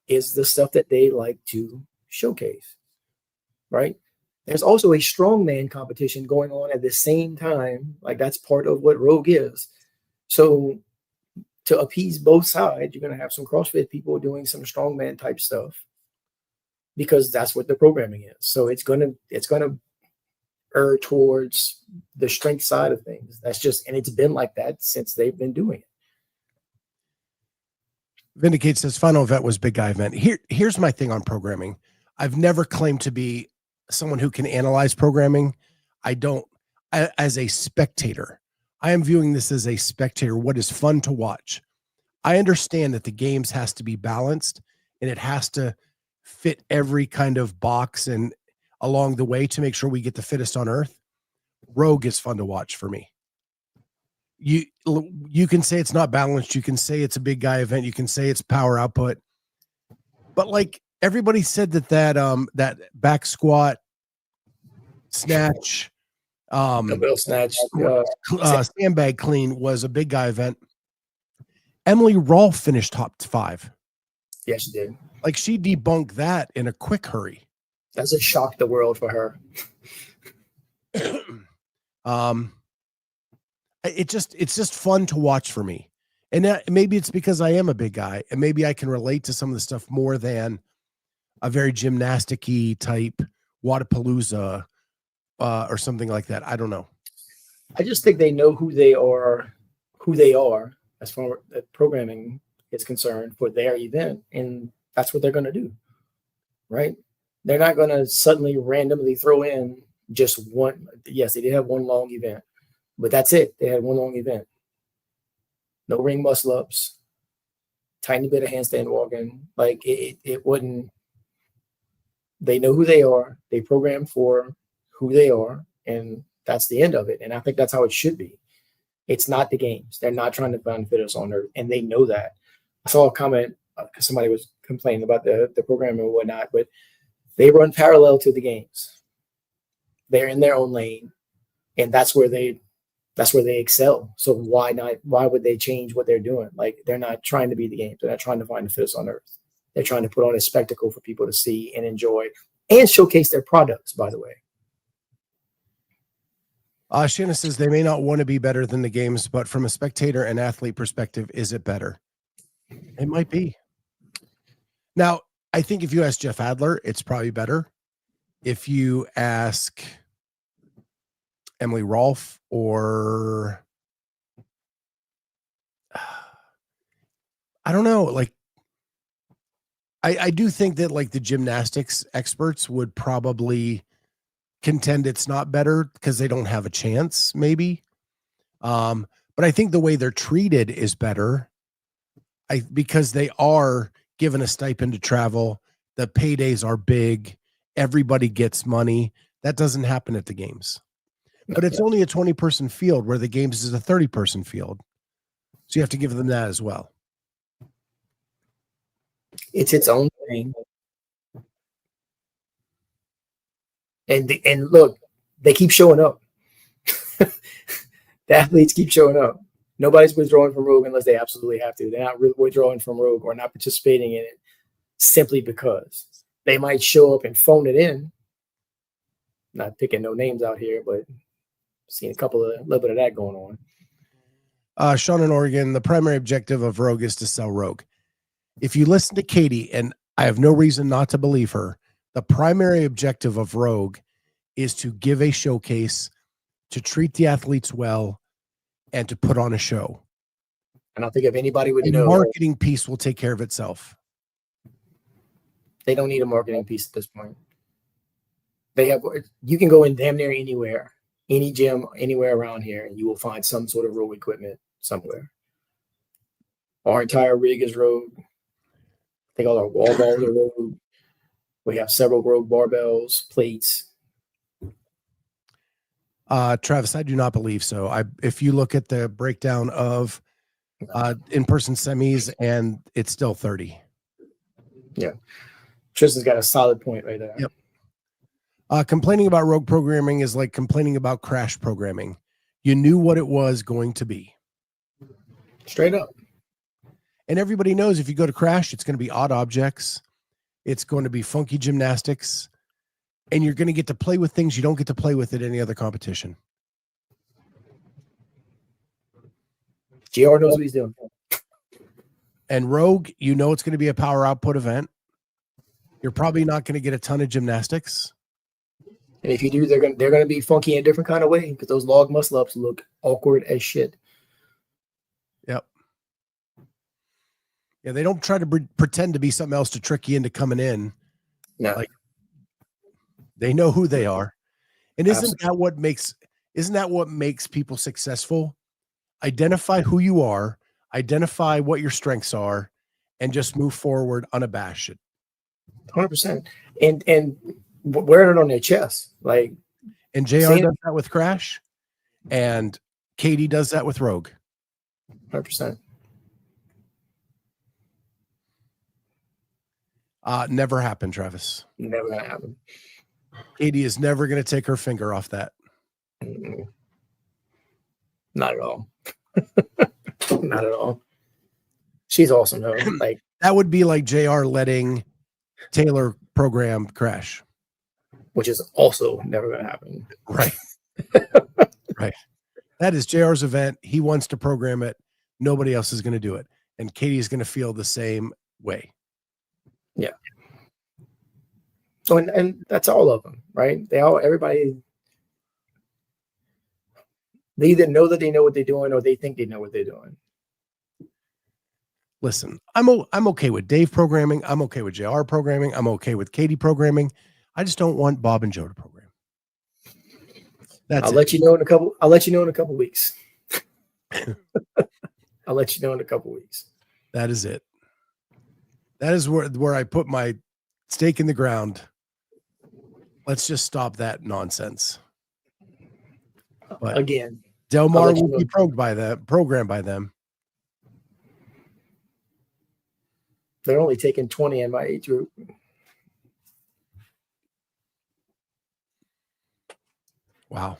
Speaker 3: is the stuff that they like to showcase, right? There's also a strongman competition going on at the same time. Like that's part of what Rogue is. So to appease both sides, you're going to have some CrossFit people doing some strongman type stuff, because that's what the programming is. So it's going to err towards the strength side of things. And it's been like that since they've been doing it.
Speaker 1: Vindicate says final event was big guy event. Here's my thing on programming. I've never claimed to be someone who can analyze programming. As a spectator, I am viewing this as a spectator. What is fun to watch? I understand that the games has to be balanced and it has to fit every kind of box and along the way to make sure we get the fittest on earth. Rogue is fun to watch for me. You can say it's not balanced. You can say it's a big guy event. You can say it's power output, but like everybody said that back squat, snatch,
Speaker 3: dumbbell snatch,
Speaker 1: sandbag clean was a big guy event. Emily Rolfe finished top 5.
Speaker 3: Yeah, she did.
Speaker 1: Like she debunked that in a quick hurry.
Speaker 3: That's a shock the world for her.
Speaker 1: It's just fun to watch for me. And maybe it's because I am a big guy and maybe I can relate to some of the stuff more than a very gymnastic-y type Wadapalooza or something like that. I don't know.
Speaker 3: I just think they know who they are as far as programming is concerned for their event. And that's what they're going to do. Right. They're not going to suddenly randomly throw in just one. Yes, they did have one long event, but that's it. They had one long event. No ring muscle ups, tiny bit of handstand walking. Like it wouldn't. They know who they are. They program for who they are, and that's the end of it. And I think that's how it should be. It's not the games. They're not trying to find fitters on earth, and they know that. I saw a comment because somebody was complaining about the program and whatnot, but they run parallel to the games. They're in their own lane, and that's where they excel. So why not? Why would they change what they're doing? Like, they're not trying to be the games. They're not trying to find the fittest on earth. They're trying to put on a spectacle for people to see and enjoy and showcase their products, by the way.
Speaker 1: Shanna says they may not want to be better than the games, but from a spectator and athlete perspective, is it better? It might be. Now, I think if you ask Jeff Adler, it's probably better. If you ask Emily Rolfe or I don't know, like I do think that like the gymnastics experts would probably contend it's not better because they don't have a chance, maybe. But I think the way they're treated is better. Because they are given a stipend to travel, the paydays are big, everybody gets money. That doesn't happen at the games. But it's only a 20-person field where the games is a 30-person field. So you have to give them that as well.
Speaker 3: It's its own thing. And look, they keep showing up. The athletes keep showing up. Nobody's withdrawing from Rogue unless they absolutely have to. They're not withdrawing from Rogue or not participating in it simply because. They might show up and phone it in. Not picking no names out here, but seen a little bit of that going on.
Speaker 1: Sean in Oregon, the primary objective of Rogue is to sell Rogue. If you listen to Katie, and I have no reason not to believe her, the primary objective of Rogue is to give a showcase, to treat the athletes well, and to put on a show.
Speaker 3: I don't think if anybody would
Speaker 1: a
Speaker 3: know.
Speaker 1: Marketing piece will take care of itself.
Speaker 3: They don't need a marketing piece at this point. You can go in damn near anywhere, any gym, anywhere around here, and you will find some sort of Rogue equipment somewhere. Our entire rig is Rogue. I think all our wall balls are Rogue. We have several Rogue barbells, plates.
Speaker 1: Travis, I do not believe so. If you look at the breakdown of in-person semis, and it's still 30.
Speaker 3: Yeah. Tristan's got a solid point right there.
Speaker 1: Yep. Complaining about Rogue programming is like complaining about Crash programming. You knew what it was going to be.
Speaker 3: Straight up.
Speaker 1: And everybody knows if you go to Crash, it's going to be odd objects. It's going to be funky gymnastics. And you're going to get to play with things you don't get to play with at any other competition.
Speaker 3: JR knows what he's doing.
Speaker 1: And Rogue, you know it's going to be a power output event. You're probably not going to get a ton of gymnastics.
Speaker 3: And if you do, they're going to be funky in a different kind of way because those log muscle ups look awkward as shit.
Speaker 1: Yep. Yeah, they don't try to pretend to be something else to trick you into coming in.
Speaker 3: No.
Speaker 1: Like, they know who they are. And isn't that what makes people successful? Identify who you are, identify what your strengths are, and just move forward unabashed.
Speaker 3: 100%. And wearing it on their chest. Like,
Speaker 1: and JR does that with Crash, and Katie does that with Rogue.
Speaker 3: 100%.
Speaker 1: Never happened, Travis.
Speaker 3: Never gonna happen.
Speaker 1: Katie is never going to take her finger off that.
Speaker 3: Not at all. Not at all. She's awesome though. Like,
Speaker 1: that would be like JR letting Taylor program Crash,
Speaker 3: which is also never going to happen.
Speaker 1: Right. Right. That is JR's event. He wants to program it. Nobody else is going to do it. And Katie is going to feel the same way.
Speaker 3: Yeah. So, and that's all of them, right? Everybody, they either know that they know what they're doing or they think they know what they're doing.
Speaker 1: Listen, I'm okay with Dave programming. I'm okay with JR programming. I'm okay with Katie programming. I just don't want Bob and Joe to program.
Speaker 3: I'll let you know in a couple weeks. I'll let you know in a couple weeks.
Speaker 1: That is it. That is where I put my stake in the ground. Let's just stop that nonsense. But
Speaker 3: again,
Speaker 1: Del Mar
Speaker 3: let you
Speaker 1: will be
Speaker 3: know.
Speaker 1: programmed by them.
Speaker 3: They're only taking 20 in my age group.
Speaker 1: Wow.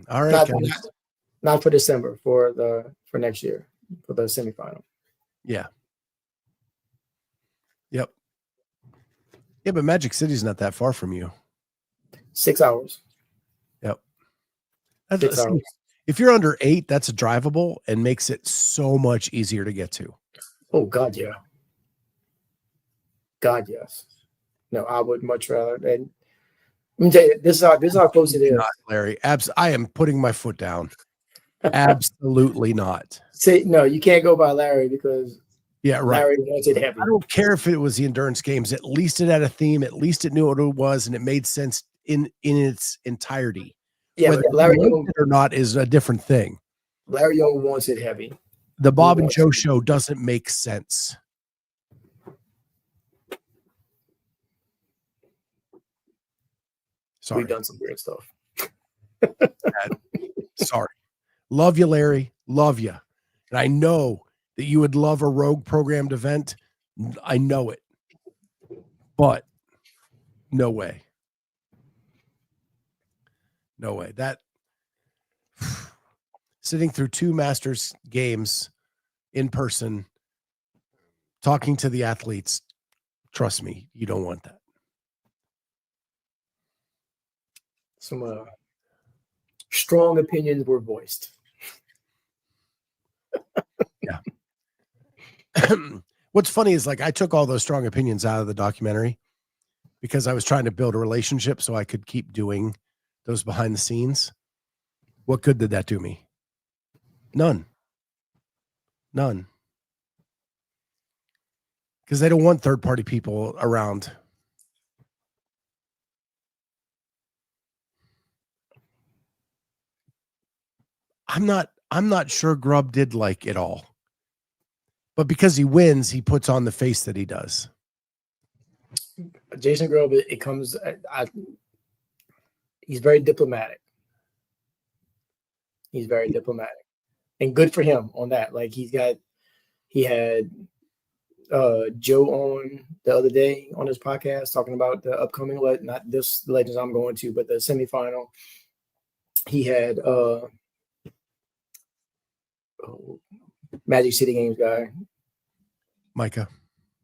Speaker 1: All right,
Speaker 3: not for December, for next year, for the semifinal.
Speaker 1: Yeah. Yep. Yeah, but Magic City's not that far from you.
Speaker 3: 6 hours.
Speaker 1: Yep.
Speaker 3: 6 hours.
Speaker 1: If you're under 8, that's drivable and makes it so much easier to get to.
Speaker 3: Oh God, yeah. God, yes. No, I would much rather. And let me tell you, this is how close it is.
Speaker 1: Not, Larry. I am putting my foot down. Absolutely not.
Speaker 3: Say no, you can't go by Larry because
Speaker 1: yeah, right.
Speaker 3: Larry wants it heavy.
Speaker 1: I don't care if it was the endurance games. At least it had a theme. At least it knew what it was, and it made sense in its entirety.
Speaker 3: Yeah,
Speaker 1: whether
Speaker 3: Larry
Speaker 1: Young or not is a different thing.
Speaker 3: Larry Young wants it heavy.
Speaker 1: The Bob and Joe show doesn't make sense. Sorry.
Speaker 3: We've done some weird stuff.
Speaker 1: Sorry. Love you, Larry. Love you. And I know that you would love a rogue programmed event. I know it. But no way. No way. That sitting through 2 Masters games in person, talking to the athletes, trust me, you don't want that.
Speaker 3: Some strong opinions were voiced.
Speaker 1: Yeah. What's funny is, like, I took all those strong opinions out of the documentary because I was trying to build a relationship so I could keep doing those behind the scenes. What good did that do me? None. Because they don't want third-party people around. I'm not sure Grubb did like it all. But because he wins, he puts on the face that he does.
Speaker 3: Jason Grubb, he's very diplomatic. He's very diplomatic. And good for him on that. Like, he had Joe on the other day on his podcast talking about the upcoming, not this Legends I'm going to, but the semifinal. He had Magic City Games guy.
Speaker 1: Micah.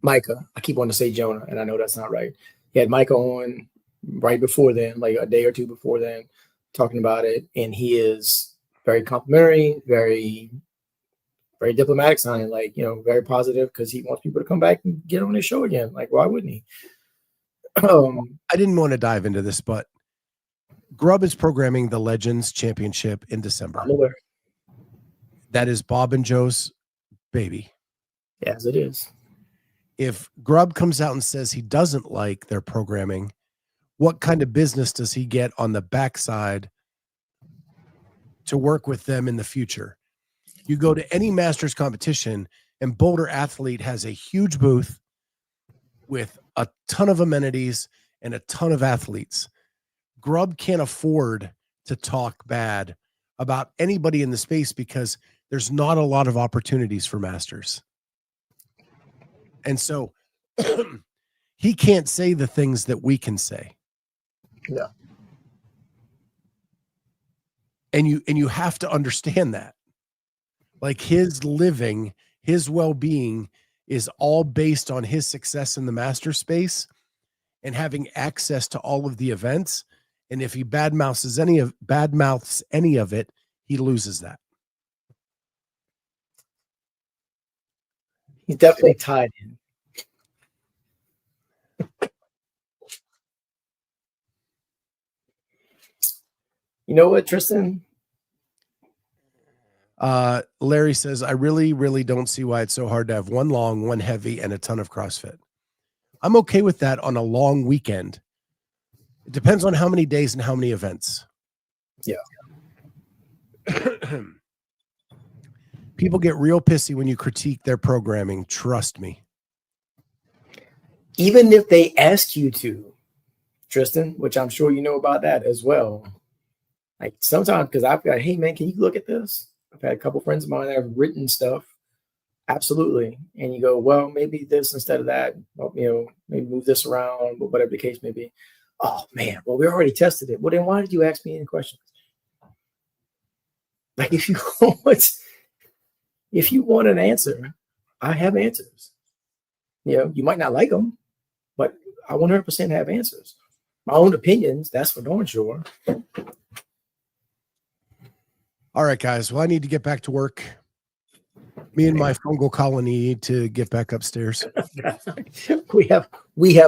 Speaker 3: I keep wanting to say Jonah, and I know that's not right. He had Micah on right before then, like a day or two before then, talking about it. And he is very complimentary, very, very diplomatic sounding, like, very positive, because he wants people to come back and get on his show again. Like, why wouldn't he?
Speaker 1: I didn't want to dive into this, but Grubb is programming the Legends Championship in December.
Speaker 3: I'm aware.
Speaker 1: That is Bob and Joe's baby.
Speaker 3: Yes, it is.
Speaker 1: If Grubb comes out and says he doesn't like their programming, what kind of business does he get on the backside to work with them in the future? You go to any Masters competition and Boulder Athlete has a huge booth with a ton of amenities and a ton of athletes. Grubb can't afford to talk bad about anybody in the space because there's not a lot of opportunities for Masters. And so he can't say the things that we can say.
Speaker 3: Yeah.
Speaker 1: And you have to understand that. Like, his living, his well-being is all based on his success in the master space and having access to all of the events. And if he badmouths any of it, he loses that.
Speaker 3: He's definitely tied in. You know what, Tristan?
Speaker 1: Larry says, I really, really don't see why it's so hard to have one long, one heavy, and a ton of CrossFit. I'm okay with that on a long weekend. It depends on how many days and how many events.
Speaker 3: Yeah.
Speaker 1: People get real pissy when you critique their programming. Trust me.
Speaker 3: Even if they ask you to, Tristan, which I'm sure you know about that as well. Like sometimes, because I've got, hey man, can you look at this? I've had a couple friends of mine that have written stuff. Absolutely. And you go, well, maybe this instead of that, maybe move this around, but whatever the case may be. Oh man, well, we already tested it. Well, then why did you ask me any questions? Like if you want an answer, I have answers. You might not like them, but I 100% have answers. My own opinions, that's for darn sure.
Speaker 1: All right, guys. Well, I need to get back to work. Me and my fungal colony need to get back upstairs.
Speaker 3: we have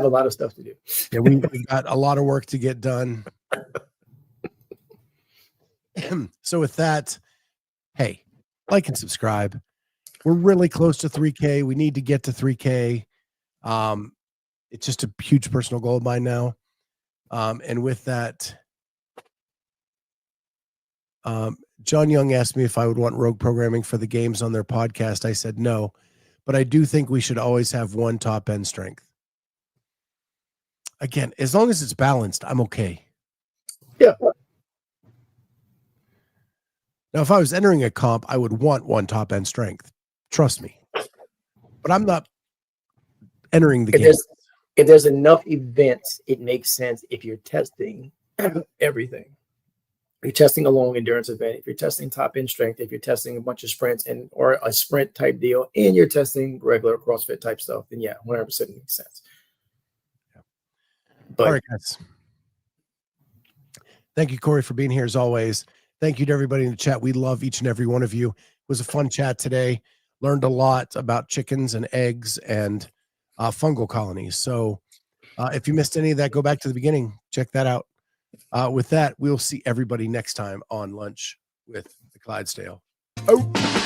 Speaker 3: a lot of stuff to do.
Speaker 1: Yeah, we got a lot of work to get done. So with that, hey, like and subscribe. We're really close to 3K. We need to get to 3K. It's just a huge personal goal of mine now. And with that, John Young asked me if I would want rogue programming for the games on their podcast. I said no, but I do think we should always have one top end strength. Again, as long as it's balanced, I'm okay.
Speaker 3: Yeah.
Speaker 1: Now, if I was entering a comp, I would want one top end strength. Trust me. But I'm not entering the game.
Speaker 3: If there's enough events, it makes sense if you're testing everything. If you're testing a long endurance event, if you're testing top end strength, if you're testing a bunch of sprints or a sprint type deal, and you're testing regular CrossFit type stuff, then yeah, 100% makes sense.
Speaker 1: Yeah.
Speaker 3: But,
Speaker 1: all right, guys. Thank you, Cory, for being here as always. Thank you to everybody in the chat. We love each and every one of you. It was a fun chat today. Learned a lot about chickens and eggs and fungal colonies. So if you missed any of that, go back to the beginning. Check that out. With that, we'll see everybody next time on Lunch with the Clydesdale. Oh.